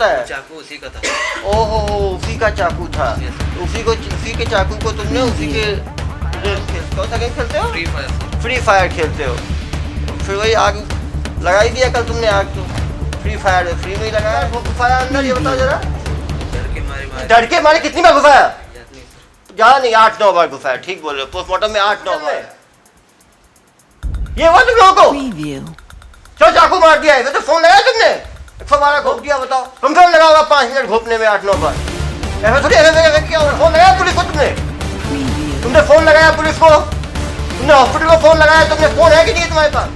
होता है? चाकू उसी का था। ओहो, उसी का चाकू था। उसी के चाकू को तुमने उसी के कौन सा गेम खेलते हो? फ्री फायर खेलते हो। फिर वही आग लगा ही दिया कल तुमने आग तो। फ्री फायर में फ्री में ही लगाया। वो गुफाया अंदर, ये बताओ जरा। डर के मारे कितनी बार घुसाया? ज्यादा नहीं, 8-9 बार घुसाया। ठीक बोल रहे हो, पोस्टमार्टम में 8-9 बार। ये हुआ तुम लोगों को? क्यों चाकू मार दिया है? तो फोन लगाया तुमने? 112 घोप दिया, बताओ। तुम फोन लगा होगा 5 मिनट घोपने में 8-9 बार। ऐसा थोड़ी क्या फोन लगाया पुलिस को तुमने? तुमने फोन लगाया पुलिस को? तुमने हॉस्पिटल को फोन लगाया? तुमने फोन है कि नहीं तुम्हारे पास?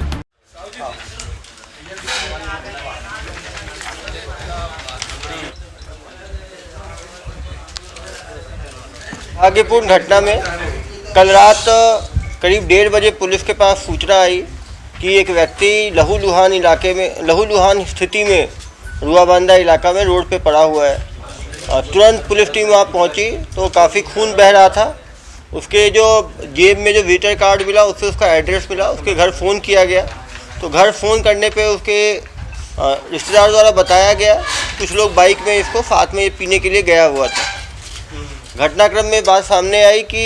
भाग्यपूर्ण घटना में कल रात करीब 1:30 बजे पुलिस के पास सूचना आई कि एक व्यक्ति लहूलुहान स्थिति में रुआबांदा इलाका में रोड पे पड़ा हुआ है। तुरंत पुलिस टीम वहाँ पहुँची तो काफ़ी खून बह रहा था। उसके जो जेब में जो विजिटर कार्ड मिला उससे उसका एड्रेस मिला। उसके घर फ़ोन किया गया तो घर फ़ोन करने पे उसके रिश्तेदार द्वारा बताया गया कुछ लोग बाइक में इसको साथ में पीने के लिए गया हुआ था। घटनाक्रम में बात सामने आई कि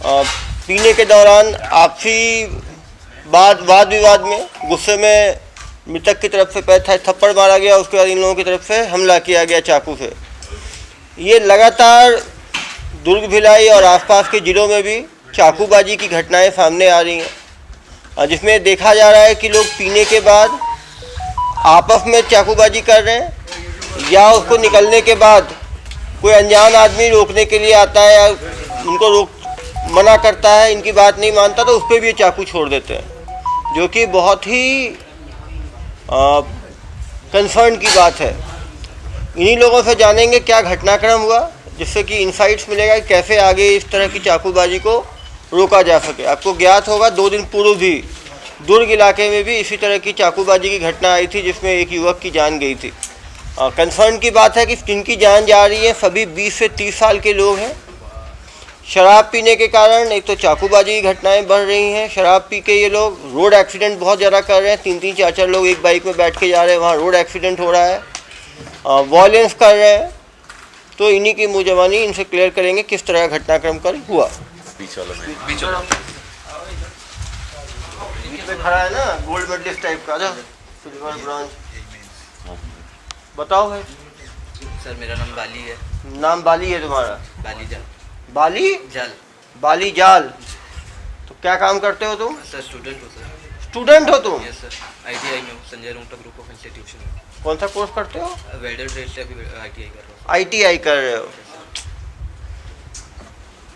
पीने के दौरान आपसी वाद विवाद में गुस्से में मृतक की तरफ से पैर थप्पड़ मारा गया। उसके बाद इन लोगों की तरफ से हमला किया गया चाकू से। ये लगातार दुर्ग, भिलाई और आसपास के ज़िलों में भी चाकूबाजी की घटनाएं सामने आ रही हैं, जिसमें देखा जा रहा है कि लोग पीने के बाद आपस में चाकूबाजी कर रहे हैं या उसको निकलने के बाद कोई अनजान आदमी रोकने के लिए आता है या उनको मना करता है, इनकी बात नहीं मानता तो उस पर भी ये चाकू छोड़ देते हैं, जो कि बहुत ही कंसर्न की बात है। इन्हीं लोगों से जानेंगे क्या घटनाक्रम हुआ, जिससे कि इंसाइट्स मिलेगा कि कैसे आगे इस तरह की चाकूबाजी को रोका जा सके। आपको ज्ञात होगा 2 दिन पूर्व भी दुर्ग इलाके में भी इसी तरह की चाकूबाजी की घटना आई थी जिसमें एक युवक की जान गई थी। कंसर्न की बात है कि जिनकी जान जा रही है सभी 20 से 30 साल के लोग हैं। शराब पीने के कारण एक तो चाकूबाजी की घटनाएं बढ़ रही हैं। शराब पी के ये लोग रोड एक्सीडेंट बहुत ज़्यादा कर रहे हैं। 3-3, 4-4 लोग एक बाइक में बैठ के जा रहे हैं, वहाँ रोड एक्सीडेंट हो रहा है, वॉयलेंस कर रहे हैं। तो इन्हीं की मुँह जबानी इनसे क्लियर करेंगे किस तरह का घटनाक्रम कर हुआ। बीच में खड़ा है ना, गोल्ड मेडलिस्ट टाइप का, सिल्वर ब्रॉन्ज। बताओ भाई। सर मेरा नाम बाली है। नाम बाली है तुम्हारा? बाली जाल। बाली जाल? बाली जाल। तो क्या काम करते हो तुम? सर स्टूडेंट हो सर। स्टूडेंट हो तुम? यस सर, ITI में हूँ, Sanjay Rungta group of institution में। कौन सा कोर्स करते हो? वेल्डर ट्रेड से अभी ITI कर रहा हूँ। ITI कर रहे हो?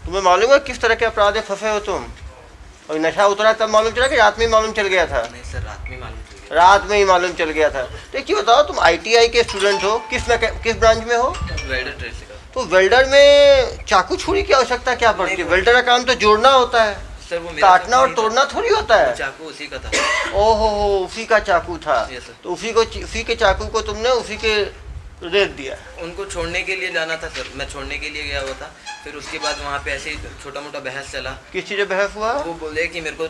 तुम्हें मालूम है किस तरह के अपराध में फंसे हो तुम? और नशा उतरा तब मालूम चला कि रात में ही मालूम चल गया था? नहीं सर, रात में मालूम चल गया। रात में ही मालूम चल गया था। तो एक बताओ, तुम ITI के स्टूडेंट हो, किस ब्रांच में हो? वेल्डर ट्रेड से। तो वेल्डर में चाकू छुरी की आवश्यकता क्या पड़ती है? वेल्डर का काम तो जोड़ना होता है सर, वो काटना और तोड़ना थोड़ी होता है। चाकू उसी का था। ओहो, उसी का चाकू था। तो उसी के चाकू को तुमने उसी के रेत दिया? उनको छोड़ने के लिए जाना था सर, मैं छोड़ने के लिए गया हुआ था। फिर उसके बाद वहाँ पे ऐसे ही छोटा मोटा बहस चला। किस चीज़ बहस हुआ? वो बोले कि मेरे को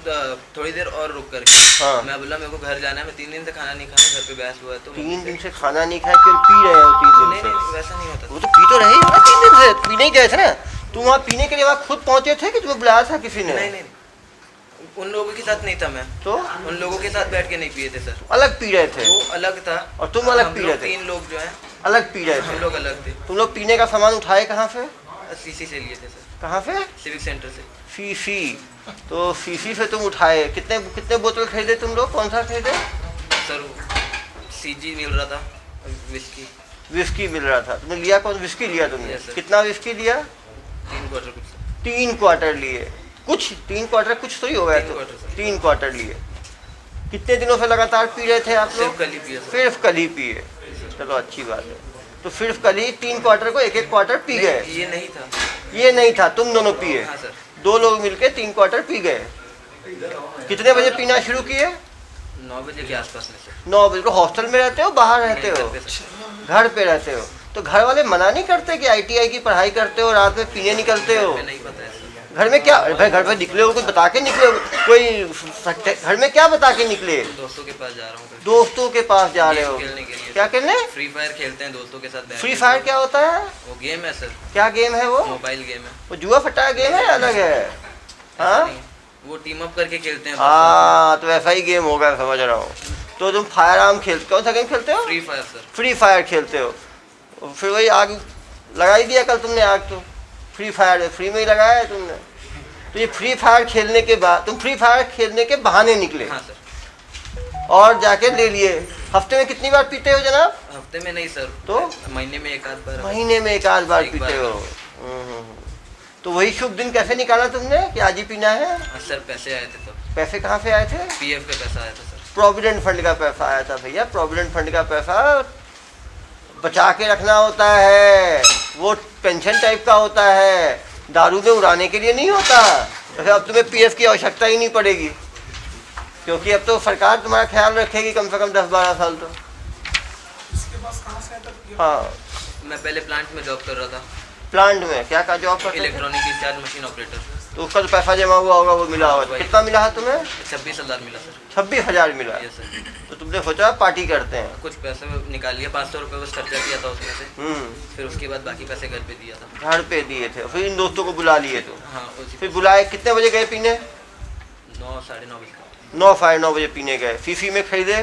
थोड़ी देर और रुक करके। हाँ। मैं बोला मेरे को घर जाना है, मैं 3 दिन से खाना नहीं खाया, घर पे बहस हुआ है। तो 3 दिन से खाना नहीं खाया, केवल पी रहे हो 3 दिन से? नहीं, वैसा नहीं होता। वो तो पी तो रहे हो ना 3 दिन से, पीने ही गए थे ना तुम? वहाँ पीने के लिए वहाँ खुद पहुँचे थे कि तुम्हें बुलाया था किसी ने? नहीं, उन लोगों के साथ नहीं था मैं। तो उन लोगों के साथ बैठ के नहीं पिए थे सर। अलग पी रहे थे? वो अलग था और तुम अलग पी रहे थे? 3 लोग जो है अलग पी रहे थे? हम लोग अलग थे। तुम लोग पीने का सामान उठाए कहाँ से? CC से लिए थे सर। कहाँ से? सिविक सेंटर से। CC? तो CC से तुम उठाए? कितने बोतल खरीदे तुम लोग? कौन सा खरीदे सर? CG मिल रहा था, विस्की मिल रहा था। तुमने लिया कौन विस्की लिया तुमने? कितना विस्की लिया? 3 क्वार्टर कुछ। 3 क्वार्टर लिए? कुछ 3 क्वार्टर कुछ तो ही हो गया। 3 क्वार्टर लिए। कितने दिनों से लगातार पी रहे थे आप लोग? सिर्फ कल ही पिए। सिर्फ कल ही पिए? चलो अच्छी बात है। तो सिर्फ कल ही 3 क्वार्टर को एक क्वार्टर पी गए? ये नहीं था। ये नहीं था, तुम दोनों पिए? हाँ सर। 2 लोग मिलके 3 क्वार्टर पी गए। कितने बजे पीना शुरू किए? 9 बजे के आसपास में सर। 9 बजे? तो हॉस्टल में रहते हो, बाहर रहते हो? घर पे रहते हो। तो घर वाले मना नहीं करते कि ITI की पढ़ाई करते हो, रात में पीने निकलते हो? नहीं पता है सर। घर में क्या भाई, घर पे निकले हो कुछ बता के निकले हो? कोई घर में क्या बता के निकले? दोस्तों के पास जा रहा हूँ। दोस्तों के पास जा रहे हो? खेलने के लिए। क्या खेलने? फ्री फायर खेलते हैं दोस्तों के साथ। फ्री फायर क्या होता है? वो गेम है सर। क्या गेम है वो? मोबाइल गेम है। वो जुआ फटा गेम है, अलग है? हाँ, वो टीम अप करके खेलते हैं। हाँ, तो वैसा ही गेम होगा, समझ रहा हूँ। तो तुम फायर आर्म खेलते, कौन सा गेम खेलते हो? Free fire sir. Free fire खेलते हो? फिर वही आग लगा ही दिया कल तुमने आग, तो फ्री फायर फ्री में ही लगाया है तुमने। तो ये फ्री फायर खेलने के बाद तुम फ्री फायर खेलने के बहाने निकले। हाँ सर। और जाके ले लिए। हफ्ते में कितनी बार पीते हो जनाब? हफ्ते में नहीं सर, तो महीने में एक आध बार। महीने में एक आध बार पीते हो। तो वही शुभ दिन कैसे निकाला तुमने कि आज ही पीना है? सर पैसे आए थे तब। पैसे कहाँ से आए थे? पीएफ का पैसा आया था सर। प्रोविडेंट फंड का पैसा आया था भैया। प्रोविडेंट फंड का पैसा बचा के रखना होता है, वो पेंशन टाइप का होता है, दारू में उड़ाने के लिए नहीं होता। तो अब तुम्हें पीएफ की आवश्यकता ही नहीं पड़ेगी, क्योंकि अब तो सरकार तुम्हारा ख्याल रखेगी कम से कम 10-12 साल तो। इसके पास कहाँ से आता? हाँ, मैं पहले प्लांट में जॉब कर रहा था। प्लांट में क्या का जॉब करते थे? Electronic discharge machine operator. तो उसका जो पैसा जमा हुआ होगा वो मिला होगा। कितना मिला है तुम्हें? 26,000 मिला सर। 26,000 मिला। Yes sir. तो तुमने सोचा पार्टी करते हैं? कुछ पैसे निकाल लिया, 500 रुपये बस खर्चा किया था उसमें से। फिर उसके बाद बाकी पैसे घर पे दिया था। घर पे दिए थे, फिर इन दोस्तों को बुला लिए तो? हाँ उसी। फिर बुलाए, कितने बजे गए पीने? 9 साढ़े 9 बजे। 9-9:30 बजे पीने गए। फीफी में खरीदे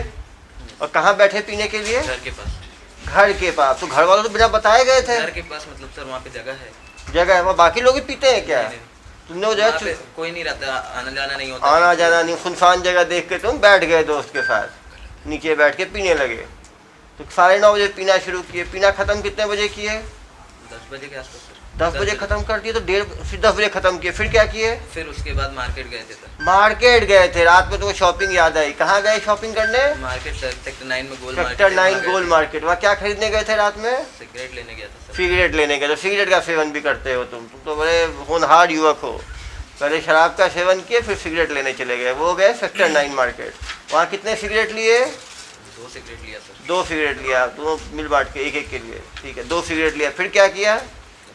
और कहाँ बैठे पीने के लिए? घर के पास। घर के पास? तो घर वालों तो बिना बताए गए थे? घर के पास मतलब सर वहाँ पे जगह है। जगह है वहाँ, बाकी लोग ही पीते हैं क्या? नहीं, तुमने वो वहाँ पे जगह कोई नहीं रहता, आना जाना नहीं होता। आना जाना नहीं, सुनसान जगह देख के तुम बैठ गए दोस्त के साथ, नीचे बैठ के पीने लगे। तो 9:30 बजे पीना शुरू किए। पीना खत्म कितने बजे किए? 10 बजे के आसपास सर। 10 बजे खत्म कर दिए तो 10 बजे खत्म किए। फिर क्या किए? फिर उसके बाद मार्केट गए थे सर। मार्केट गए थे। रात में तुम्हें शॉपिंग याद आई, कहाँ गए शॉपिंग करने? मार्केट सर, सेक्टर 9 में गोल मार्केट। सेक्टर 9 गोल मार्केट। वहाँ क्या खरीदने गए थे रात में? सिगरेट लेने गया था सर। सिगरेट लेने गए। तो सिगरेट का सेवन भी करते हो तुम तो बड़े होनहार युवक हो। पहले शराब का सेवन किए, फिर सिगरेट लेने चले गए। वो गए सेक्टर 9 मार्केट। वहाँ कितने सिगरेट लिए? 2 सिगरेट लिया सर। 2 सिगरेट लिया, दोनों मिल बांट के, एक के लिए। ठीक है, 2 सिगरेट लिया। फिर क्या किया?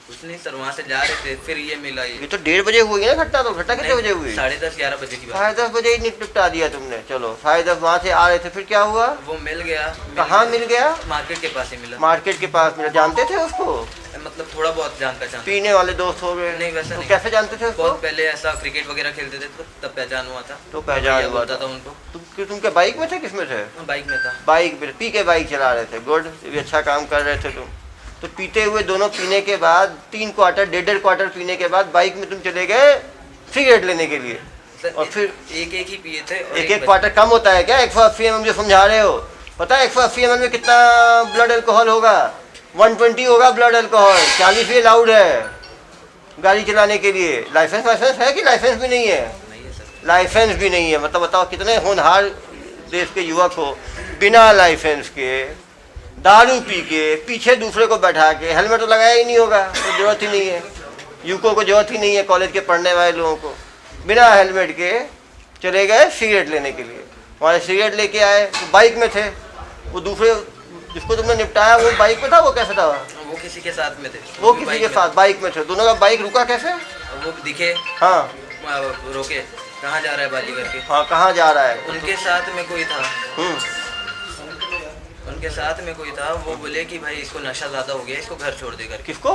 कुछ नहीं सर, वहाँ से जा रहे थे, फिर ये मिला। ये तो 1:30 बजे हुई ना घटना? तो घटना कितने बजे हुई? 10:30-11 बजे की बात। 10:30 बजे ही निपटा दिया तुमने। चलो 10:30 वहाँ से आ रहे थे, फिर क्या हुआ? वो मिल गया। कहाँ मिल गया? मार्केट के पास ही मिला। मार्केट के पास मिला। जानते थे उसको? मतलब थोड़ा बहुत जान पहचान। पीने वाले दोस्त हो गए? नहीं वैसा तो नहीं। कैसे जानते थे उसको? बहुत पहले ऐसा क्रिकेट वगैरह खेलते थे तो तब पहचान हुआ था। तो पहचान हुआ होता था उनको। तुम क्या बाइक में थे, किसमें थे? बाइक में था। बाइक पे पी के बाइक चला रहे थे। गुड, ये भी अच्छा काम कर रहे थे तुम। तो पीते हुए दोनों पीने के बाद 3 क्वार्टर 1.5 क्वार्टर पीने के बाद बाइक में तुम चले गए सिगरेट लेने के लिए। और फिर एक ही पिए थे। एक क्वार्टर कम होता है क्या? 180 ml जो समझा रहे हो, पता है 180 ml में कितना ब्लड अल्कोहल होगा? 120 होगा ब्लड अल्कोहल। 40 ही अलाउड है गाड़ी चलाने के लिए। लाइसेंस है कि लाइसेंस भी नहीं है? नहीं है सर। लाइसेंस भी नहीं है। मतलब बताओ कितने होनहार देश के युवक हो, बिना लाइसेंस के दारू पी के पीछे दूसरे को बैठा के। हेलमेट तो लगाया ही नहीं होगा, तो जरूरत ही नहीं है। युवकों को जरूरत ही नहीं है, कॉलेज के पढ़ने वाले लोगों को। बिना हेलमेट के चले गए सिगरेट लेने के लिए। वहाँ सिगरेट लेके आए तो बाइक में थे। वो दूसरे जिसको तुमने निपटाया वो बाइक में था? वो कैसे था? वो किसी के साथ में थे। वो किसी के साथ बाइक में थे। दोनों का बाइक रुका कैसे? वो दिखे। हाँ, रोके, कहाँ जा रहा है बाजी करके। हाँ, कहाँ जा रहा है? उनके साथ में कोई था। उनके साथ में कोई था। वो बोले कि भाई इसको नशा ज्यादा हो गया, इसको घर छोड़ दे करके। किसको?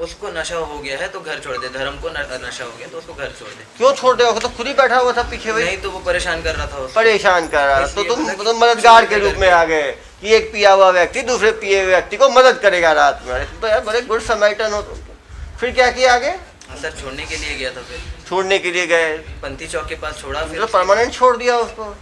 उसको नशा हो गया है तो घर छोड़ दे। धर्म को नशा हो गया तो उसको घर छोड़ दे। क्यों छोड़ दे? वो तो खुद ही बैठा हुआ था पीछे। भाई नहीं तो वो परेशान कर रहा था उसको। परेशान कर रहा तो तुम मददगार के रूप में आ गए कि एक पिया हुआ व्यक्ति दूसरे पिए हुए व्यक्ति को मदद करेगा रात में। तुम तो यार बड़े गुड समैरिटन हो तुम। फिर क्या किया आगे? सर छोड़ने के लिए गया था। फिर छोड़ने के लिए गए? पंथी चौक के पास छोड़ा। फिर तो परमानेंट छोड़ दिया उसको?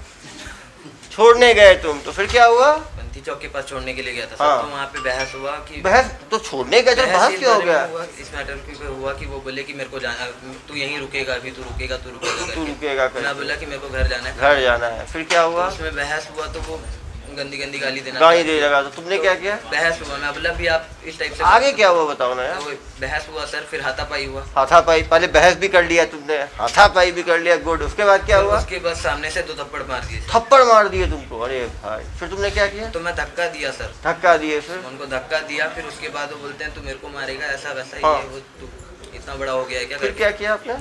छोड़ने गए तुम तो फिर क्या हुआ? पंथी चौक के पास छोड़ने के लिए गया था सर। हाँ। तो वहाँ पे बहस हुआ कि बहस तो छोड़ने गए थे, बहस क्यों हो गया? इस मैटर पे हुआ कि वो बोले कि मेरे को जाना, तू यहीं रुकेगा अभी, तू रुकेगा तू रुकेगा। मैं बोला कि मेरे को घर जाना है। घर जाना है। फिर क्या हुआ? उसमें बहस हुआ तो वो गंदी गाली देना। गाली दे लगा। तो तुमने क्या किया? बहस हुआ। मैं बोला भी आप इस टाइप से। आगे क्या हुआ बताओ ना यार। तो बहस हुआ सर, फिर हाथापाई हुआ। हाथापाई? पहले बहस भी कर लिया तुमने, हाथापाई भी कर लिया। गुड। उसके बाद क्या हुआ? उसके बाद सामने से 2 थप्पड़ मार दिए। थप्पड़ मार दिए तुमको? अरे भाई, फिर तुमने क्या किया? तो मैं धक्का दिया सर। धक्का दिए? फिर उनको धक्का दिया। फिर उसके बाद वो बोलते हैं तू मेरे को मारेगा, ऐसा वैसा। हाँ। ये वो इतना बड़ा हो गया है क्या फिर करके? क्या किया आपने?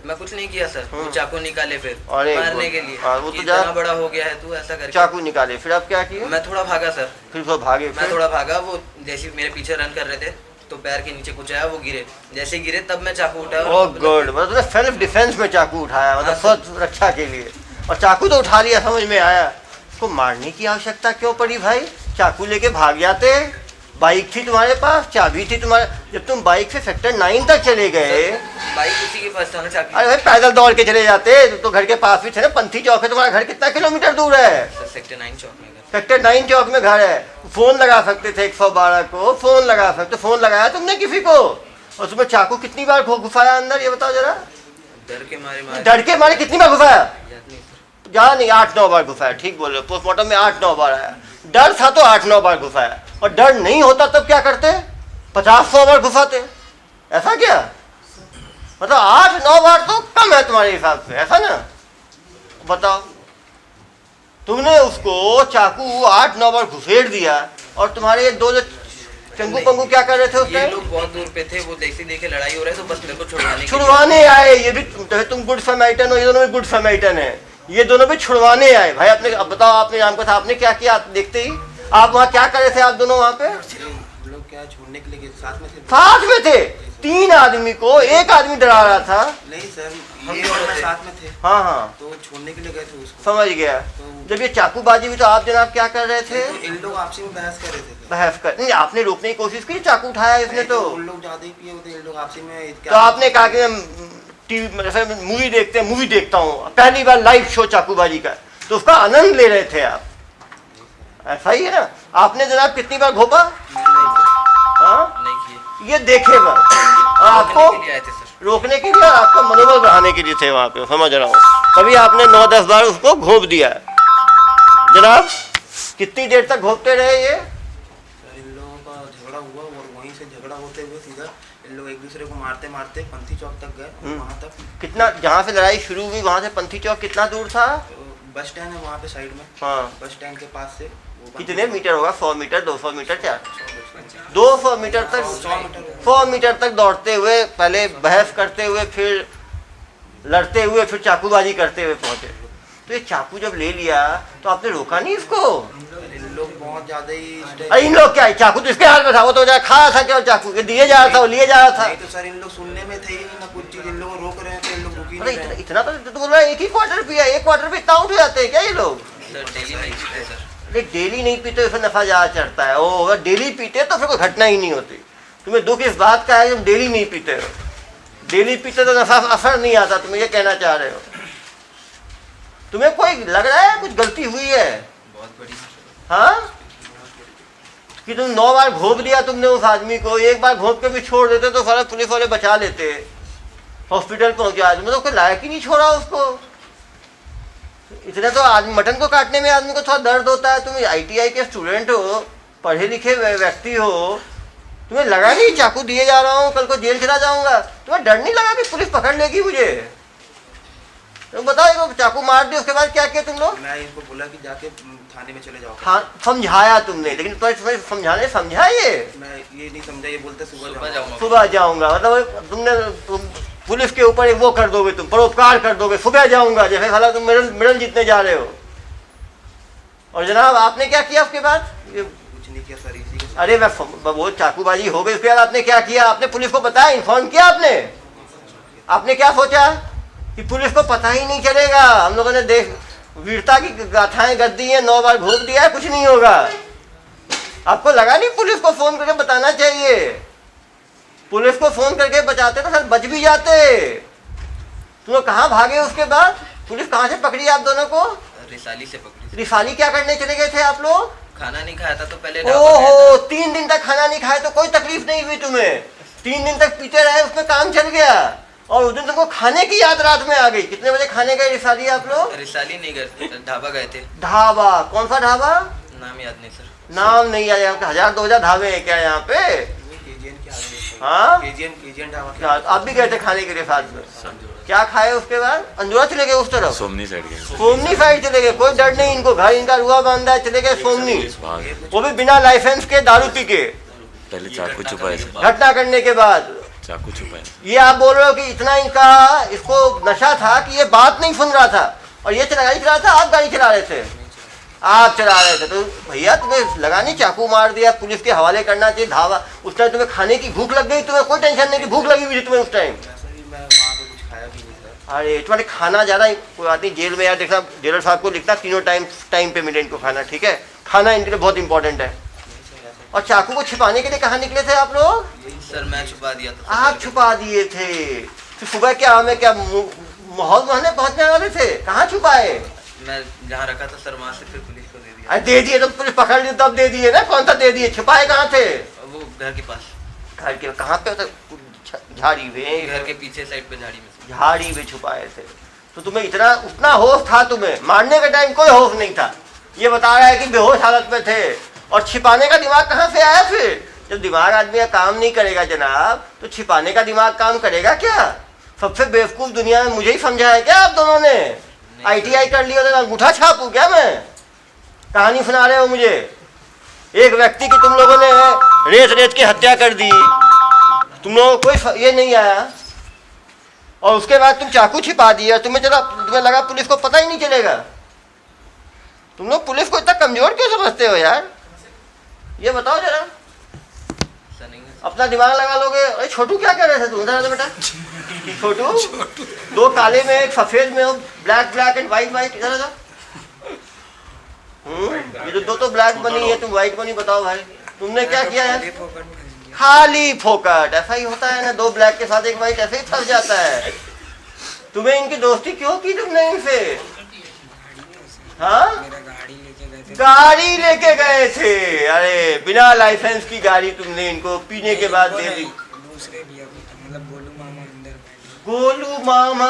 मैं कुछ नहीं किया सर, वो चाकू निकाले फिर अरे मारने के लिए हाँ, वो कि तो जा- इतना बड़ा हो गया है तू, ऐसा करके चाकू निकाले, फिर आप क्या किए? मैं थोड़ा भागा सर, फिर वो भागे, मैं फिर थोड़ा भागा, वो जैसे मेरे पीछे रन कर रहे थे तो पैर के नीचे कुछ आया, वो गिरे, जैसे गिरे तब मैं चाकू उठाया ओह गॉड, मतलब तुमने सेल्फ डिफेंस में चाकू उठाया, मतलब हाँ, स्वयं रक्षा के लिए, और चाकू तो उठा लिया, समझ में आया। उसको मारने की आवश्यकता क्यों पड़ी भाई? चाकू लेके भाग जाते, बाइक थी तुम्हारे पास, चाबी थी तुम्हारे, जब तुम बाइक से सेक्टर 9 तक चले गए, बाइक उसी के पास था ना चाकू। अरे भाई पैदल दौड़ के चले जाते तो घर के पास भी थे ना, पंथी चौक है तुम्हारा घर, कितना किलोमीटर दूर है? सर सेक्टर 9 चौक में घर। सेक्टर 9 चौक में घर है, फोन लगा सकते थे 112 को, फोन लगा सकते, फोन लगाया तुमने किसी को? और तुम्हें चाकू कितनी बार घुसाया अंदर, ये बताओ जरा। डर के मारे डर के मारे कितनी बार घुसाया? याद नहीं सर। ज्यादा नहीं, 8-9 बार घुसाया, ठीक बोल रहे हो, पोस्टमार्टम में 8-9 बार आया। डर था तो 8-9 बार घुसाया, और डर नहीं होता तब क्या करते? 50-100 बार घुसाते, ऐसा क्या? मतलब 8-9 बार तो कम है तुम्हारे हिसाब से, ऐसा ना? बताओ, तुमने उसको चाकू 8-9 बार घुसेड़ दिया, और तुम्हारे ये दो जो चंगू पंगू क्या कर रहे थे उस ये टाइम? लोग बहुत दूर पे थे, वो जैसे देखे लड़ाई हो रहा है तो बस मेरे को छुड़वाने के लिए- छुड़वाने आए, ये भी तुम गुड समैरिटन हो, ये दोनों भी गुड समैरिटन है, ये दोनों भी छुड़वाने आए भाई। अपने अब बताओ, आपने नाम का था, आपने क्या किया? आप देखते ही आप वहाँ क्या कर रहे थे? आप दोनों वहाँ पे लोग क्या छोड़ने के लिए साथ में थे? साथ में थे, 3 आदमी को एक आदमी डरा रहा था। नहीं सर, हम ये दोनों और मैं थे। साथ में थे, हाँ हाँ, तो छोड़ने के लिए गए थे उसको। समझ गया। जब ये चाकूबाजी हुई तो आप जनाब क्या कर रहे थे? तो इन लोग आपसी में बहस कर रहे थे। बहस कर, नहीं आपने रोकने की कोशिश की, चाकू उठाया इसने तो। उन लोग ज्यादा ही पिए होते, इन लोग आपसी में तो आपने कहा कि टीवी जैसे मूवी देखते हैं, मूवी देखता हूँ, पहली बार लाइव शो चाकूबाजी का, तो उसका आनंद ले रहे थे आप, ऐसा ही है ना? आपने जनाब कितनी बार घोपा? हाँ, नहीं किए, ये देखे बार, और आपको रोकने के लिए आए थे सर। रोकने के लिए, आपका मनोबल बढ़ाने के लिए थे वहाँ पे, समझ रहा हूँ। कभी आपने 9-10 बार उसको घोप दिया जनाब? कितनी देर तक घोपते रहे ये? सर इन लोगों का झगड़ा हुआ, और वहीं से झगड़ा होते हुए सीधा इन लोग एक दूसरे को मारते मारते पंथी चौक तक गए, और वहाँ तक कितना, जहाँ से लड़ाई शुरू हुई वहाँ से पंथी चौक कितना दूर था? बस स्टैंड है वहाँ पे साइड में, हाँ, बस स्टैंड के पास से वो कितने मीटर होगा? 100 मीटर, 200 मीटर, क्या 200 मीटर तक? 100 मीटर तक दौड़ते हुए, पहले बहस करते हुए, फिर लड़ते हुए, फिर चाकूबाजी करते हुए पहुंचे। तो ये चाकू जब ले लिया तो आपने रोका नहीं इसको? इन लोग बहुत ज्यादा ही इस टाइप- अरे इन लोग क्या है, चाकू तो इसके हाथ में था, वो तो खा रहा था, क्या चाकू के दिए जा रहा था, वो लिए जा रहा था। नहीं तो सर इन लोग सुनने में थे ही नहीं ना कुछ चीज, इन लोग रोक रहे हैं तो इन लोग रुक ही अरे नहीं रहे। इतना तो बोल रहा है, एक ही क्वार्टर पिया, एक क्वार्टर पे इतना उठ जाते हैं क्या ये लोग? सर डेली नहीं पीते सर। अरे डेली नहीं पीते फिर नफा ज्यादा चढ़ता है, ओ अगर डेली पीते तो फिर कोई घटना ही नहीं होती। तुम्हें दुख इस बात का है कि तुम डेली नहीं पीते हो, डेली पीते तो नफा असर नहीं आता, तुम ये कहना चाह रहे हो? तुम्हें कोई लग रहा है कुछ गलती हुई है? बहुत बड़ी। हाँ, कि तुम 9 बार घोप दिया तुमने उस आदमी को, एक बार घोप के भी छोड़ देते तो सारा पुलिस वाले बचा लेते, हॉस्पिटल पहुंचा, तुमने तो कोई लायक ही नहीं छोड़ा उसको। इतने तो आदमी, मटन को काटने में आदमी को थोड़ा दर्द होता है। तुम ITI के स्टूडेंट हो, पढ़े लिखे व्यक्ति हो, तुम्हें लगा नहीं चाकू दिए जा रहा हूँ, कल को जेल चला जाऊंगा, तुम्हें डर नहीं लगा कि पुलिस पकड़ लेगी मुझे? तुम बताओ, चाकू मार दिया, उसके बाद क्या किया तुम लोग? मैं इनको बोला कि जाके थाने में चले जाओ। हाँ, समझाया तुमने, लेकिन तुम्हें समझाने समझा ये? मैं ये नहीं समझा, ये बोलते सुबह सुबह जाऊंगा। सुबह जाऊंगा, मतलब तुम पुलिस के ऊपर एक वो कर दोगे, तुम परोपकार कर दोगे, सुबह जाऊंगा, जैसे हालांकि तुम मेडल जीतने जा रहे हो। और जनाब आपने क्या किया उसके बाद? कुछ नहीं किया सर, इसी के अरे मैं वो चाकूबाजी हो गई, उसके बाद आपने क्या किया? आपने पुलिस को बताया, इन्फॉर्म किया आपने? आपने क्या सोचा कि पुलिस को पता ही नहीं चलेगा, हम लोगों ने देख वीरता की गाथाएं गद दी है, 9 बार घोप दिया है, कुछ नहीं होगा। आपको लगा नहीं पुलिस को फोन करके बताना चाहिए? पुलिस को फोन करके बचाते तो सर बच भी जाते। तुम लोग कहाँ भागे उसके बाद? पुलिस कहाँ से पकड़ी आप दोनों को? रिसाली से पकड़ी। रिसाली क्या करने चले गए थे आप लोग? खाना नहीं खाया था तो पहले ढाबा गया ओहो, था। 3 दिन तक खाना नहीं खाए तो कोई तकलीफ नहीं हुई तुम्हें? 3 दिन तक पीते रहे, उसमें काम चल गया, और उस दिन तुमको खाने की याद रात में आ गई। कितने बजे खाने गए रिसाली आप लोग? रिसाली नहीं गए, ढाबा गए थे। ढाबा? कौन सा ढाबा? नाम याद नहीं सर। नाम नहीं याद? यहाँ पे 1000-2000 ढाबे हैं क्या यहाँ पे? केजीएन के आगे। हाँ, केजीएन ढाबा के क्या आप भी गए थे खाने के लिए साथ में? क्या खाए उसके बाद? अंजुरा चले गए उस तरफ? सोमनी साइड गए। सोमनी साइड चले गए, कोई डर नहीं इनको, घर इनका रुआ बांधा है, चले गए सोमनी, वो भी बिना लाइसेंस के, दारू पी के, पहले चाकू छुपाए थे, घटना करने के बाद। चाकू छुपाया। ये आप बोल रहे हो कि इतना इनका इसको नशा था कि ये बात नहीं सुन रहा था, और ये गाड़ी चला रहा था, आप गाड़ी चला रहे थे, आप चला रहे थे, तो भैया तुम्हें लगा नहीं चाकू मार दिया, पुलिस के हवाले करना चाहिए। धावा उस टाइम तुम्हें खाने की भूख लग गई, तुम्हें कोई टेंशन नहीं कि भूख लगी हुई थी तुम्हें उस टाइम। मैं वहाँ पे कुछ खाया भी नहीं था। अरे तुम्हारे खाना ज़्यादा कोई बात नहीं, जेल में यार देखना, जेलर साहब को लिखना तीनों टाइम पे मिले इनको खाना, ठीक है, खाना इनके लिए बहुत इंपॉर्टेंट है। और चाकू को छिपाने के लिए कहाँ निकले थे आप लोग? सर मैं छुपा दिया था। आप छुपा दिए थे, तो सुबह क्या हमें क्या माहौल महने पहुंचने वाले थे, कहाँ छुपाए? मैं जहाँ रखा था सर वहाँ से फिर पुलिस को दे दिया। अरे दे दिए तो पुलिस पकड़ ली तब दे दिए ना, कौन सा दे दिए, छुपाए कहाँ थे? वो घर के पास, घर के कहाँ पे होता? झाड़ी में, घर के पीछे साइड पे झाड़ी में। झाड़ी में छुपाए थे। तो तुम्हें इतना उतना होश था, तुम्हें मारने के टाइम कोई होश नहीं था। ये बता रहा है कि बेहोश हालत में थे, और छिपाने का दिमाग कहाँ से आया फिर? जब दिमाग आदमी का काम नहीं करेगा जनाब, तो छिपाने का दिमाग काम करेगा क्या? सबसे बेवकूफ़ दुनिया में मुझे ही समझा है क्या आप दोनों ने? ITI कर लिया तो अंगूठा छापूं क्या मैं? कहानी सुना रहे हो मुझे? एक व्यक्ति की तुम लोगों ने रेत की हत्या कर दी, तुम लोगों को कोई ये नहीं आया, और उसके बाद तुम चाकू छिपा दिए, तुम्हें लगा पुलिस को पता ही नहीं चलेगा। तुम लोग पुलिस को इतना कमजोर क्यों समझते हो यार? ये बताओ जरा, अपना दिमाग लगा लोगे। अरे छोटू क्या कह रहे थे तुम? इधर बेटा छोटू, दो काले में एक सफेद में हो, ब्लैक एंड व्हाइट, इधर आ। ये तो ब्लैक बनी है, तुम व्हाइट बनी, बताओ भाई तुमने क्या किया है? खाली फोकट, ऐसा ही होता है ना, दो ब्लैक के साथ एक व्हाइट ऐसे ही फंस जाता है। तुम्हें इनकी दोस्ती क्यों की तुमने इनसे? हाँ, गाड़ी लेके गए थे, अरे बिना लाइसेंस की गाड़ी तुमने इनको पीने के बाद दे दी। दूसरे भी मतलब गोलू मामा अंदर बैठे। गोलू मामा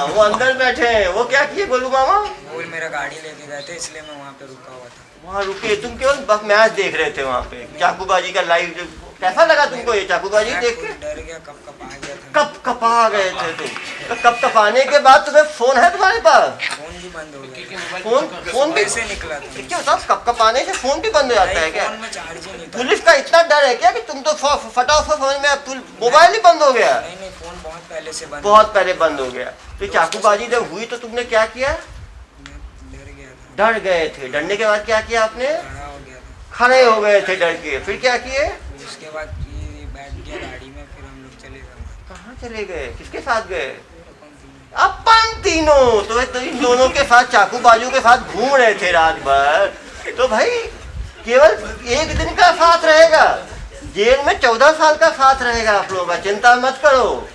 वो अंदर बैठे हैं, वो क्या किए गोलू मामा? वो मेरा गाड़ी लेके गए थे, इसलिए मैं वहाँ पे रुका हुआ था। वहाँ रुके, तुम केवल बस मैच देख रहे थे वहाँ पे, चाकूबाजी का लाइव। कैसा लगा तुमको ये चाकूबाजी देख के? डर गया, कब कपा गया था। कब कपा गए थे तुम? तो कब कपाने के बाद तुम्हें फोन है तुम्हारे पास? फोन भी बंद हो गया। फोन भी से निकला था। क्या होता? कब कपाने से फोन भी बंद हो जाता है क्या? फोन में चार्ज ही नहीं था। पुलिस का इतना डर है क्या कि तुम तो फटाफट समझ में मोबाइल ही बंद हो गया? नहीं, फोन बहुत पहले से बंद, बहुत पहले बंद हो गया। तो चाकूबाजी जब हुई तो तुमने क्या किया? डर गया था। डर गए थे। डरने के बाद क्या किया आपने? खड़ा हो गया था। खड़े हो गए थे डर के। फिर क्या किए? उसके बाद ये बैठ गया गाड़ी में, फिर हम लोग चले गए। कहाँ चले गए? किसके साथ गए? अपन तीनों तो इन दोनों के साथ चाकूबाजों के साथ घूम रहे थे रात भर। तो भाई केवल एक दिन का साथ रहेगा, जेल में 14 साल का साथ रहेगा आप लोगों का, चिंता मत करो।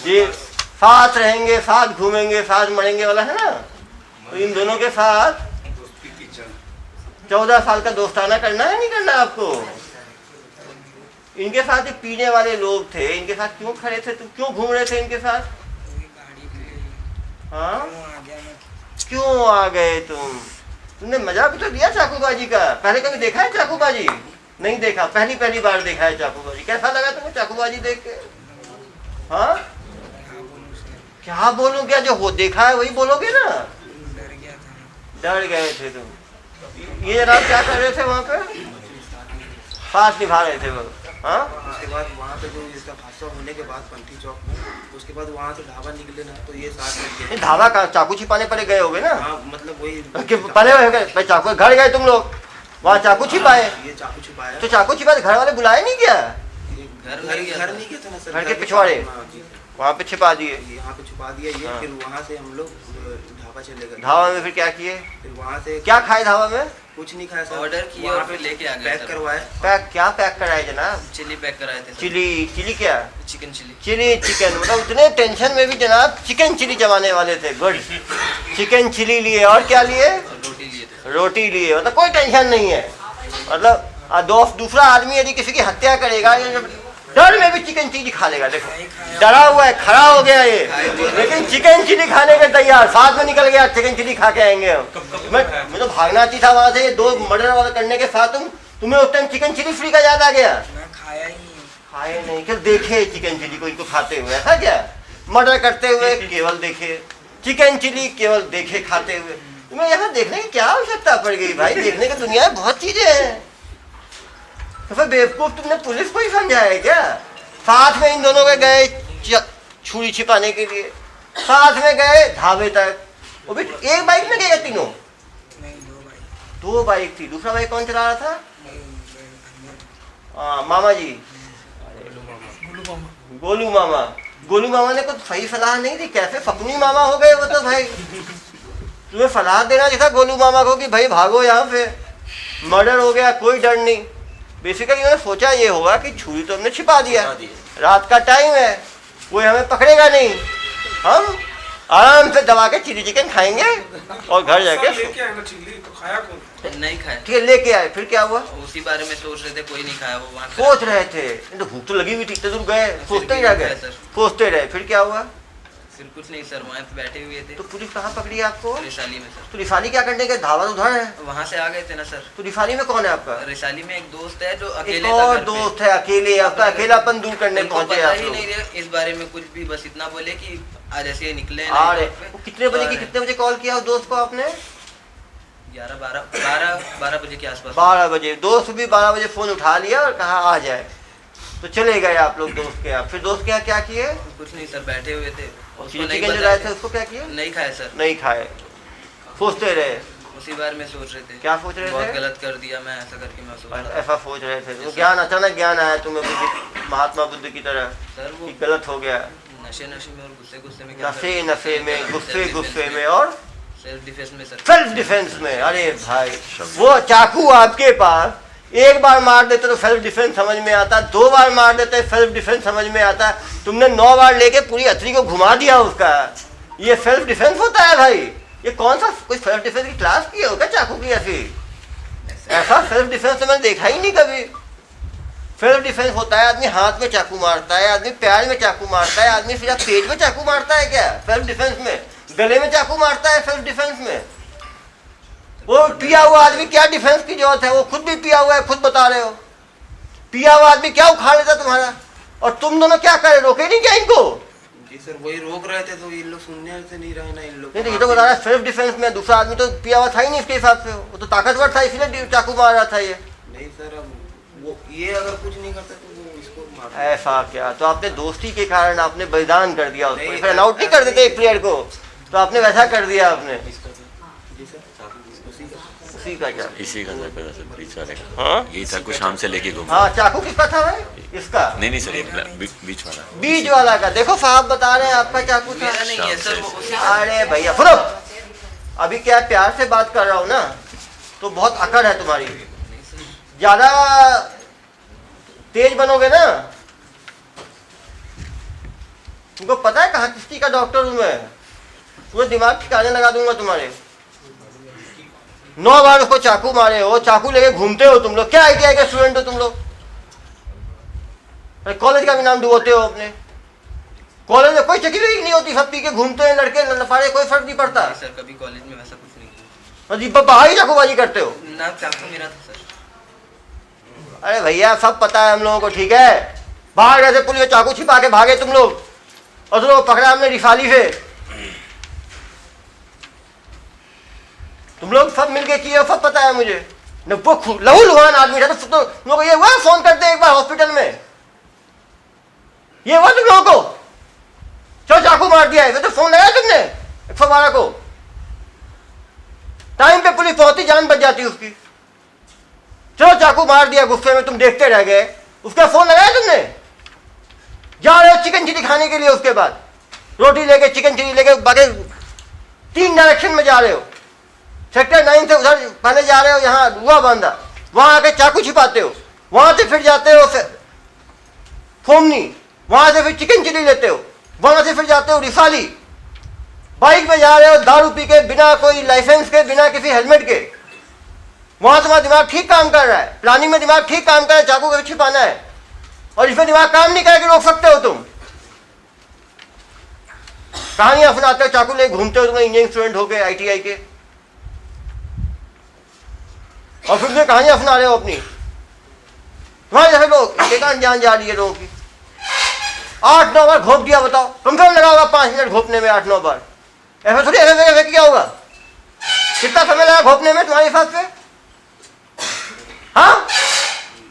जेल साथ रहेंगे, साथ घूमेंगे, साथ मरेंगे वाला है ना। तो इन दोनों के साथ 14 साल का दोस्ताना करना है, नहीं करना आपको? इनके साथ ही पीने वाले लोग थे, इनके साथ क्यों खड़े थे तुम? क्यों घूम रहे थे इनके साथ? हाँ, क्यों आ गए तुम? तुमने मजा भी तो लिया चाकूबाजी का। पहले कभी देखा है चाकूबाजी? नहीं देखा, पहली बार देखा है चाकूबाजी। कैसा लगा तुमको चाकूबाजी देख के? हाँ, क्या बोलूं? क्या जो हो देखा है वही बोलोगे ना? डर गए थे तुम। ये जनाब क्या कर रहे थे वहाँ पे? पास निभा रहे थे वो। हाँ, उसके बाद वहाँ पे जो इसका हादसा होने के बाद पंथी चौक में, उसके बाद वहाँ से ढाबा निकले ना, तो ये साथ में गए। ढाबा का चाकू छिपाने पहले गए होगे ना? हाँ, मतलब वही पहले चाकू घर गए तुम लोग, वहाँ चाकू छिपाए। ये चाकू छिपाया। तो चाकू छिपाए घर वाले बुलाए नहीं क्या? घर नहीं गया था ना सर, घर के पिछवाड़े वहाँ पे छिपा दिए। यहाँ पे छुपा दिया ये। हाँ। फिर वहाँ से हम लोग ढाबा चले गए। ढाबा में फिर क्या किए? फिर वहाँ से क्या खाए ढाबा में? कुछ नहीं खाया सर। ऑर्डर किया और फिर लेके आ गए। पैक करवाया। क्या पैक कराए जनाब? चिली पैक कराए थे। चिली क्या? चिकन चिकन मतलब उतने टेंशन में भी जनाब चिकन चिली जमाने वाले थे। गुड, चिकन चिली लिए। और क्या लिए? रोटी लिए थे। रोटी लिए, मतलब कोई टेंशन नहीं है। मतलब दूसरा आदमी यदि किसी की हत्या करेगा, डर में भी चिकन चिली खा लेगा। देखो डरा हुआ है, खड़ा हो गया ये, लेकिन चिकन चिली खाने के तैयार। साथ में निकल गया, चिकन चिली खा के आएंगे हम। मैं तो भागना चाहिए था वहां से। 2 मर्डर करने के साथ तुम्हें उस टाइम चिकन चिली फ्री का याद आ गया? मैं खाया ही नहीं। खाए नहीं, केवल देखे चिकन चिली को इनको खाते हुए। ऐसा क्या? मर्डर करते हुए केवल देखे, चिकन चिली केवल देखे खाते हुए। तुम्हें यहाँ देखने की क्या आवश्यकता पड़ गई भाई? देखने की दुनिया में बहुत चीजें हैं। तो फिर बेवकूफ तुमने पुलिस को ही समझा है क्या? साथ में इन दोनों के गए छुरी छिपाने के लिए, साथ में गए ढाबे तक। वो भी एक बाइक में गए तीनों? नहीं, दो भाई। दो बाइक थी। दूसरा बाइक कौन चला रहा था? मामा जी, गोलू मामा। गोलू मामा ने कुछ सही सलाह नहीं दी, कैसे फकनी मामा हो गए वो तो भाई। तुम्हें सलाह देना चाहिए था गोलू मामा को कि भाई भागो यहाँ से, मर्डर हो गया, कोई डर नहीं। बेसिकली उन्होंने सोचा ये होगा कि छुरी तो हमने छिपा दिया, रात का टाइम है, कोई हमें पकड़ेगा नहीं, हम आराम से दबा के चिली चिकन खाएंगे और घर जाके लेके आए ना चिल्ली, तो खाया कौन? नहीं खाया। ठीक है, लेके आए, फिर क्या हुआ? उसी बारे में सोच रहे थे, कोई नहीं खाया वो वहाँ सोच रहे थे, तो भूख तो लगी हुई थी, तो तुम गए सोचते ही रह गए, सोचते रहे, फिर क्या हुआ? फिर कुछ नहीं सर, वहाँ पे बैठे हुए थे। तो पुलिस कहाँ पकड़ी आपको? रिसाली में सर। तो रिसाली क्या करने के? धावा उधर है। वहाँ से आ गए थे ना सर। तो रिसाली में कौन है आपका? रिसाली में एक दोस्त है जो एक अकेले था और घर पे। दोस्त है अकेले, आपका अकेलापन दूर करने उनको पहुंचे पता आप ही लोग। नहीं रहे इस बारे में कुछ भी, बस इतना बोले कि आज ऐसे निकले हैं आ रहे। नाइट पे। वो कितने बजे की, और कितने बजे कॉल किया उस दोस्त को आपने? 12 बजे के आसपास। 12 बजे। दोस्त भी 12 बजे फोन उठा लिया और कहा आ जाए, तो चले गए आप लोग दोस्त के यहाँ। फिर दोस्त के यहाँ क्या किए? कुछ नहीं सर, बैठे हुए थे। उसको चिली नहीं चिकन जो बताया लाए थे उसको क्या किए? नहीं खाए सर। नहीं खाए, सोचते रहे। उसी बारे में सोच रहे थे। क्या सोच रहे बहुत थे? गलत कर दिया मैं, ऐसा करके मैं सोच रहा था। ऐसा सोच रहे थे तो ज्ञान, अचानक ज्ञान आया तुम्हें महात्मा बुद्ध की तरह सर वो कि गलत हो गया। नशे में और गुस्से में क्या नशे करते नशे थे? में, गुस्से सेल्फ गुस्से डिफेंस में और सेल्फ डिफेंस में सर। सेल्फ डिफेंस में। अरे भाई, वो चाकू आपके पास, एक बार मार देते तो सेल्फ डिफेंस समझ में आता, 2 बार मार देते सेल्फ डिफेंस समझ में आता, तुमने 9 बार लेके पूरी हथेली को घुमा दिया उसका। ये सेल्फ डिफेंस होता है भाई? ये कौन सा कोई सेल्फ डिफेंस की क्लास की होगा चाकू की ऐसी? ऐसा सेल्फ डिफेंस तो मैंने देखा ही नहीं कभी। सेल्फ डिफेंस होता है आदमी हाथ में चाकू मारता है, आदमी पैर में चाकू मारता है, आदमी सीधा पेट में चाकू मारता है क्या सेल्फ डिफेंस में? गले में चाकू मारता है सेल्फ डिफेंस में? वो पिया हुआ आदमी क्या डिफेंस की जरूरत है? वो खुद भी पिया हुआ है, खुद बता रहे हो। पिया हुआ आदमी क्या उखाड़ लेता तुम्हारा? और तुम दोनों क्या करे, रोके नहीं क्या इनको? जी सर, वही रोक रहे थे तो इन लोग सुनने से नहीं रहे ना इन लोग। नहीं तो ये तो बता रहा है सेल्फ डिफेंस में। दूसरा आदमी तो पिया हुआ था ही नहीं इसके हिसाब से, वो तो ताकतवर था इसलिए चाकू मार रहा था। ये नहीं सर, अब वो ये अगर कुछ नहीं करता तो वो इसको मार। ऐसा क्या? तो आपने दोस्ती के कारण आपने बलिदान कर दिया उसको। नहीं, फिर अनाउट नहीं कर देते एक प्लेयर को, तो आपने वैसा कर दिया आपने। जी सर, उसी का क्या? इसी का था पहले से बीच वाले का। हाँ यही था, कुछ शाम से लेके घूम। हाँ, चाकू किसका था भाई? इसका? नहीं सर, ये बीच वाला। बीच वाला का। देखो साहब बता रहे हैं आपका चाकू था। मेरा नहीं है सर, वो उसी अरे भैया सुनो, अभी क्या प्यार से बात कर रहा हूँ ना, तो बहुत अकड़ है तुम्हारी। ज्यादा तेज बनोगे ना, तुमको पता है कहाँ किसकी का डॉक्टर हूँ मैं, पूरे दिमाग ठिकाने लगा दूंगा तुम्हारे। 9 बार उसको चाकू मारे हो, चाकू लेके घूमते हो तुम लोग। क्या आईटीआई के स्टूडेंट हो तुम लोग? कॉलेज का भी नाम डुबोते हो अपने। कॉलेज में कोई चक्की नहीं होती, सब पी के घूमते हैं लड़के लफाड़े, कोई फर्क नहीं पड़ता। नहीं सर, कभी कॉलेज में वैसा कुछ नहीं किया। अजीब बाहर ही चाकूबाजी करते हो। ना चाकू मेरा था सर। अरे भैया सब पता है हम लोगों को, ठीक है? बाहर गए थे पुलिस में, चाकू छिपा के भागे तुम लोग, और तुम लोग पकड़ा हमने रिसाली से। तुम लोग सब मिलके किए, सब पता है मुझे। लहू लुहान आदमी था तो तुम लोग ये हुआ फोन करते एक बार हॉस्पिटल में, ये हुआ तुम लोगों को? चलो चाकू मार दिया है तो फोन लगाया तुमने 112 को? टाइम पे पुलिस पहुंचती, जान बच जाती उसकी। चलो चाकू मार दिया गुस्से में, तुम देखते रह गए, उसका फोन लगाया तुमने? जा रहे हो चिकन चिली खाने के लिए, उसके बाद रोटी लेके चिकन चिली लेके बाकी 3 डायरेक्शन में जा रहे हो। सेक्टर 9 से उधर पहले जा रहे हो, यहाँ रुआ बांधा, वहां आके चाकू छिपाते हो, वहां से फिर जाते हो फोमनी, वहां से फिर चिकन चिली लेते हो, वहां से फिर जाते हो रिसाली। बाइक में जा रहे हो दारू पी के, बिना कोई लाइसेंस के, बिना किसी हेलमेट के। वहां तुम्हारा दिमाग ठीक काम कर रहा है, प्लानिंग में दिमाग ठीक काम कर रहा है, चाकू को छिपाना है, और इसमें दिमाग काम नहीं करेगा, रोक सकते हो तुम। कहानियां सुनाते हो, चाकू लेके घूमते हो, तुम इंजीनियरिंग स्टूडेंट हो गए ITI के, और फिर तुम्हें कहानियां सुना रहे हो अपनी। तुम्हारे जैसे लोग एकांत जान जा रही है लोगों की। 8-9 बार घोप दिया, बताओ कम से कम लगा होगा 5 मिनट घोपने में, 8-9 बार। ऐसा थोड़ी ऐसे क्या होगा? कितना समय लगा घोपने में तुम्हारे हिसाब से? हाँ,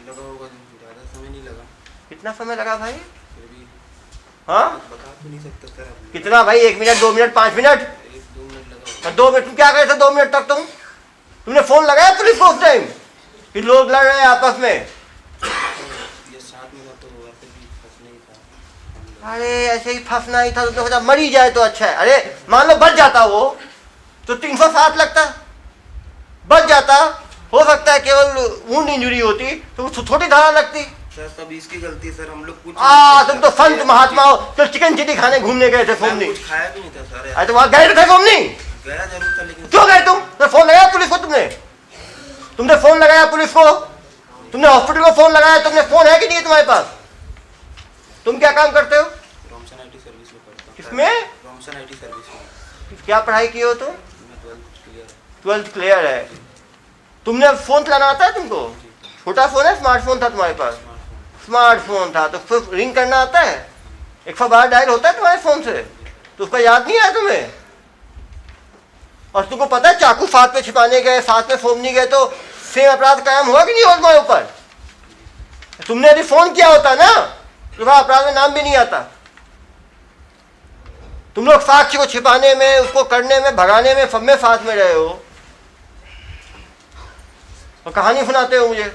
लगा होगा, ज़्यादा समय नहीं लगा। कितना समय लगा भाई? हाँ बता तो नहीं सकता सर अब। कितना भाई, 1 मिनट 2 मिनट 5 मिनट? 1-2 मिनट लगा तो 2 मिनट तुम क्या करे थे 2 मिनट तक? तुमने फोन लगाया पुलिस को उस टाइम कि लोग लड़ रहे हैं आपस में? ये साथ में था तो वैसे भी फंस नहीं था। अरे ऐसे ही फंसना ही था, तो सोचा मर ही जाए तो अच्छा है। अरे मान लो बच जाता वो तो 307 लगता, बच जाता, हो सकता है केवल वुंड इंजरी होती तो छोटी धारा लगती। सर सब इसकी गलती है सर, हम लोग कुछ तुम तो संत महात्मा हो, तो चिकन चिली खाने घूमने गए थे मैं सोमनी। कुछ खाया भी नहीं था सर। अरे तो वहां गए थे सोमनी? गया जरूर था लेकिन क्यों गए तुम? तो फोन लगाया पुलिस को तुमने फोन लगाया पुलिस को? तुमने हॉस्पिटल को फोन लगाया? तुमने फोन है कि नहीं तुम्हारे पास? तुम क्या काम करते हो? रॉमसन आईटी सर्विस में पढ़ता हूँ। किसमें? रॉमसन आईटी सर्विस में। क्या पढ़ाई की हो तुम? मैं 12th क्लियर है। 12th क्लियर है। तुमने फोन चलाना आता है तुमको? छोटा फोन है, स्मार्टफोन था तुम्हारे पास? स्मार्टफोन था तो फिर रिंग करना आता है? 112 डायल होता है तुम्हारे फोन से? तो उसका याद नहीं आया तुम्हें? और तुमको पता है चाकू साथ में छिपाने गए, साथ में फोन नहीं गए तो सेम अपराध कायम हुआ कि नहीं हुआ तुम्हारे ऊपर? तुमने यदि फोन किया होता ना तो वह अपराध में नाम भी नहीं आता। तुम लोग साक्ष्य को छिपाने में, उसको करने में, भगाने में, सब में साथ में रहे हो और कहानी सुनाते हो मुझे।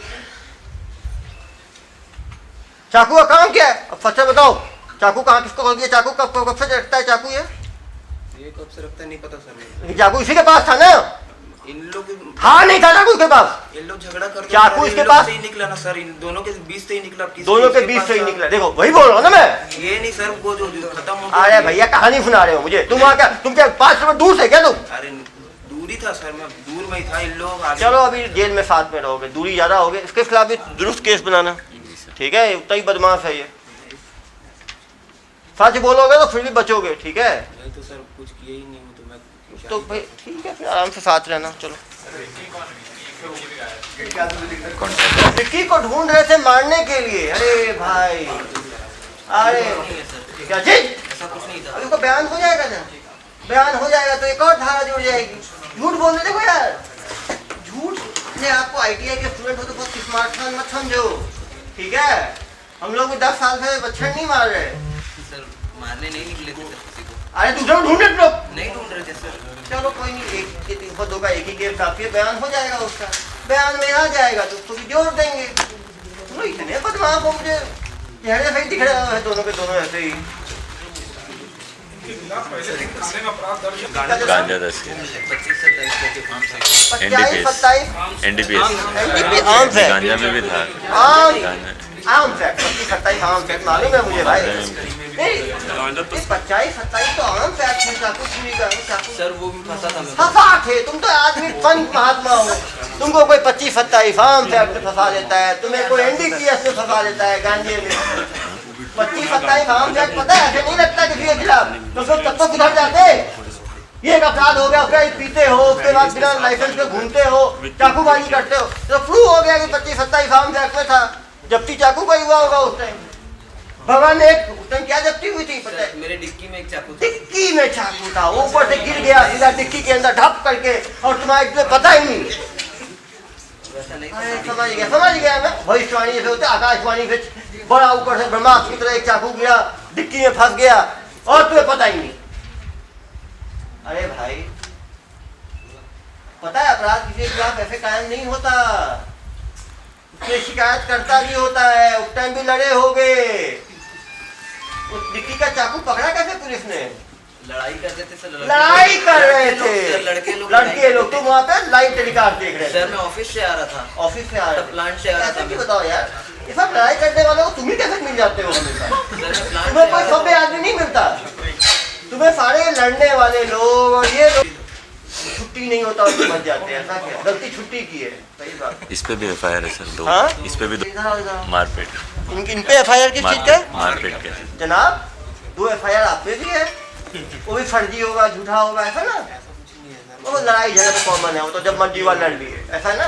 चाकू का काम क्या है? अब सच बताओ, चाकू कहाँ किसको खोल दिया? चाकू कब से रखता है चाकू? ये कब से रखता है नहीं पता सर। ये चाकू इसी के पास था ना? इन लोग हाँ नहीं था चाकू के पास? ये लोग झगड़ा करते चाकू इसके पास से ही निकला ना सर, इन दोनों के बीच से ही निकला। दोनों के बीच से ही निकला। देखो वही बोल रहा हूँ ना मैं। ये नहीं सर, वो जो खत्म हो अरे भैया कहानी सुना रहे हो मुझे। तुम वहाँ क्या, तुम क्या 5 किलोमीटर दूर से क्या तुम? अरे दूरी था सर, मैं दूर में ही था। इन लोग चलो अभी जेल में साथ में रहोगे, दूरी ज्यादा होगी। इसके खिलाफ भी दुरुस्त केस बनाना, ठीक है? उतना ही बदमाश है ये। सच बोलोगे तो फिर भी बचोगे, ठीक है? नहीं तो सर कुछ किया ही नहीं हूँ तो मैं तो भाई ठीक है, फिर आराम से साथ रहना। चलो विक्की को ढूंढ रहे थे मारने के लिए। अरे भाई, अरे क्या चीज? ऐसा कुछ नहीं था। अभी उसको बयान हो जाएगा ना, बयान हो जाएगा तो एक और धारा जुड़ जाएगी। झूठ बोलने देखो यार, झूठ ने आपको ITI के स्टूडेंट हो तो बहुत स्मार्टफोन मत समझो, ठीक है? हम लोग भी 10 साल से बच्चन नहीं मार रहे सर मारने नहीं निकले थे सर किसी को। अरे दूसरे को ढूंढे तुम लोग। नहीं ढूंढ रहे थे सर। चलो कोई नहीं, एक के 302 का एक ही केस काफी है, बयान हो जाएगा उसका। बयान में आ जाएगा तो उसको भी जोड़ देंगे। तुम इतने बदमाश हो, मुझे चेहरे से ही दिख रहे हैं दोनों के दोनों ऐसे ही। पहले दिन थाने में अपराध दर्ज गांजा 10 के 25-27 NDPS आर्म्स है, गांजा में भी था। आर्म्स है, 25-27 आर्म्स है, मालूम है मुझे भाई। नहीं 25-27 तो आर्म्स एक्ट है, चाकू चोरी का चाकू। सर वो भी फंसा था मैं। फंसा थे तुम तो आदमी संत महात्मा हो। तुमको कोई 25-27 आर्म्स एक्ट में फंसा देता है, तुम्हें कोई NDPS में फंसा देता है, गांजे में। 25-27 आर्म्स एक्ट पता है, ऐसे नहीं लगता किसी के खिलाफ तो फिर तब तो सुधर जाते। ये एक अपराध हो गया, उसका पीते हो, उसके बाद बिना लाइसेंस के घूमते हो, चाकूबाजी करते हो, तो प्रूव हो गया कि 25-27 आर्म्स एक्ट में था। जब्ती चाकू का हुआ होगा उस टाइम। भगवान ने एक उस टाइम क्या जब्ती हुई थी पता है? मेरे डिक्की में एक चाकू था। डिक्की में चाकू था, ऊपर से गिर गया सीधा डिक्की के अंदर ढप करके, और तुम्हारे पता ही नहीं। वैसा नहीं अरे समझ गया मैं। भविष्यवाणी जैसे होते, आकाशवाणी से बड़ा ऊपर से ब्रह्मास्त्र की तरह एक चाकू गिरा, डिक्की में फंस गया और तुम्हें पता ही नहीं। अरे भाई पता है अपराध किसी के खिलाफ ऐसे कायम नहीं होता, उसके शिकायत करता भी होता है। उस टाइम भी लड़े होगे। उस डिक्की का चाकू पकड़ा कैसे पुलिस ने? लड़ाई करते थे सर। लड़ाई कर रहे थे लड़के लोग। तुम वहाँ पे लाइव टेलीकास्ट देख रहे थे। सर मैं ऑफिस से आ रहा था। ऑफिस से आ रहे थे, प्लांट से आ रहा था। बताओ यार, ये सब लड़ाई करने वालों को तुम ही कैसे मिल जाते हो हमेशा? सर मैं तुम्हें कोई सभ्य आदमी नहीं मिलता। तुम्हें सारे लड़ने वाले लोग और ये लोग छुट्टी नहीं होता और बच जाते हैं। ऐसा क्या? गलती छुट्टी की है, सही बात। इस पे भी FIR है सर 2। हाँ? इस पे भी 2 इधर मारपीट। इन पे FIR किस चीज का? मारपीट के। जनाब 2 FIR आप पे भी है, वो भी फर्जी होगा, झूठा होगा, ऐसा ना? वो लड़ाई झगड़ा तो कॉमन है, वो तो जब मर्जी वाला लड़ लिए, ऐसा ना?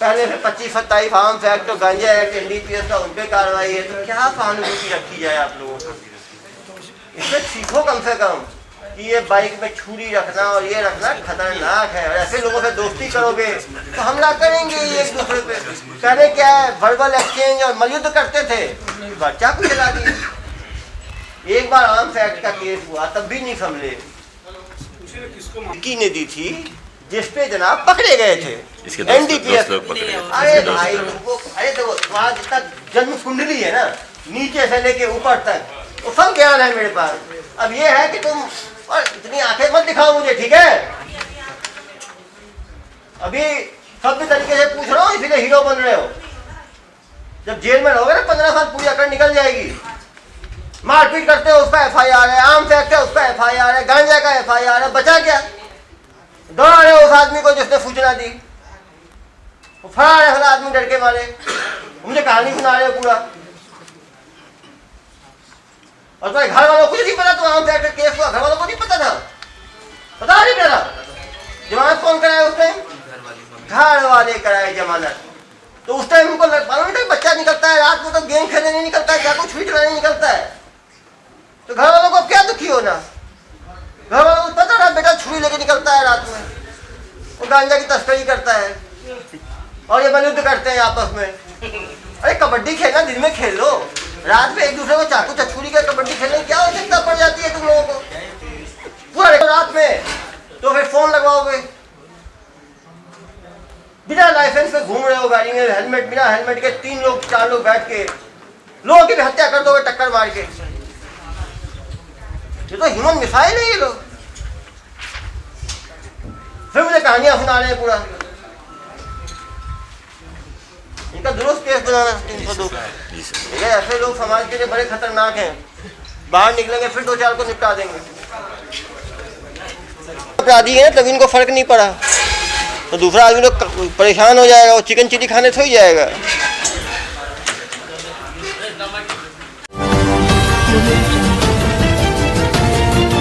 पहले से 25-27 आर्म्स एक्ट तो गांजा एक्ट NDPS का उन पे कार्रवाई है, तो क्या सहानुभूति रखी जाए आप लोगों को? इसमें सीखो कम से कम। कि ये बाइक में छुरी रखना और ये रखना खतरनाक है, और ऐसे लोगों से दोस्ती करोगे तो हमला करेंगे एक दूसरे पे। करे क्या है, वर्बल एक्सचेंज और मलयुद्ध करते थे, बच्चा को चला दिया। एक बार आर्म्स एक्ट का केस हुआ, तब भी नहीं संभले, की ने दी थी, जिसपे जनाब पकड़े गए थे इसके NDPS। लोग पकड़े गए। अरे भाई तुमको, अरे देखो तुम्हारा जितना जन्म कुंडली है ना, नीचे से लेके ऊपर तक, वो सब ज्ञान है मेरे पास। अब ये है कि तुम और इतनी आंखें मत दिखाओ मुझे, ठीक है? अभी सभ्य तरीके से पूछ रहा हूँ, इसीलिए हीरो बन रहे हो। जब जेल में रहोगे ना 15 साल, पूरी अकड़ निकल जाएगी। मारपीट करते हो उसका FIR है, आम फेंकते हो उसका FIR है, गांजा का FIR है, बचा क्या? दौड़ा रहे हो उस आदमी को जिसने सूचना दी, वो फरार है, आदमी डर के मारे। मुझे कहानी सुना रहे हो पूरा, और तुम्हारे घर वालों को कुछ नहीं पता। तो आम फैक्ट केस हुआ, घर वालों को नहीं पता था, पता नहीं मेरा। जमानत कौन कराया उस टाइम? घर वाले कराए जमानत। तो उस टाइम उनको मालूम नहीं था बच्चा निकलता है रात में, तो गेम खेलने नहीं निकलता है, क्या कुछ छुरी चलाने निकलता है। तो घर वालों को अब क्या दुखी होना, घर वालों को पता था बेटा छुरी लेके निकलता है रात में, वो गांजा की तस्करी करता है, और ये मलयुद्ध करते हैं आपस में। अरे कबड्डी खेलना दिन में खेल लो, रात में एक दूसरे को चाकू छुरी के कबड्डी खेलने की क्या आवश्यकता पड़ जाती है तुम लोगों को पूरा रात में? तो फिर फोन लगवाओगे, बिना लाइसेंस पे घूम रहे हो गाड़ी में, हेलमेट बिना हेलमेट के 3 लोग 4 लोग बैठ के लोगों की भी हत्या कर दोगे टक्कर मार के। ये तो ह्यूमन मिसाइल है ये लोग। फिर मुझे कहानियां सुना रहे हैं पूरा। इनका दुरुस्त केस बनाना 302। ये ऐसे लोग समाज के लिए बड़े खतरनाक हैं, बाहर निकलेंगे फिर 2-4 को निपटा देंगे। अपराधी है तब इनको फर्क नहीं पड़ा, तो दूसरा आदमी लोग परेशान हो जाएगा, वो चिकन चिली खाने थोड़ी जाएगा।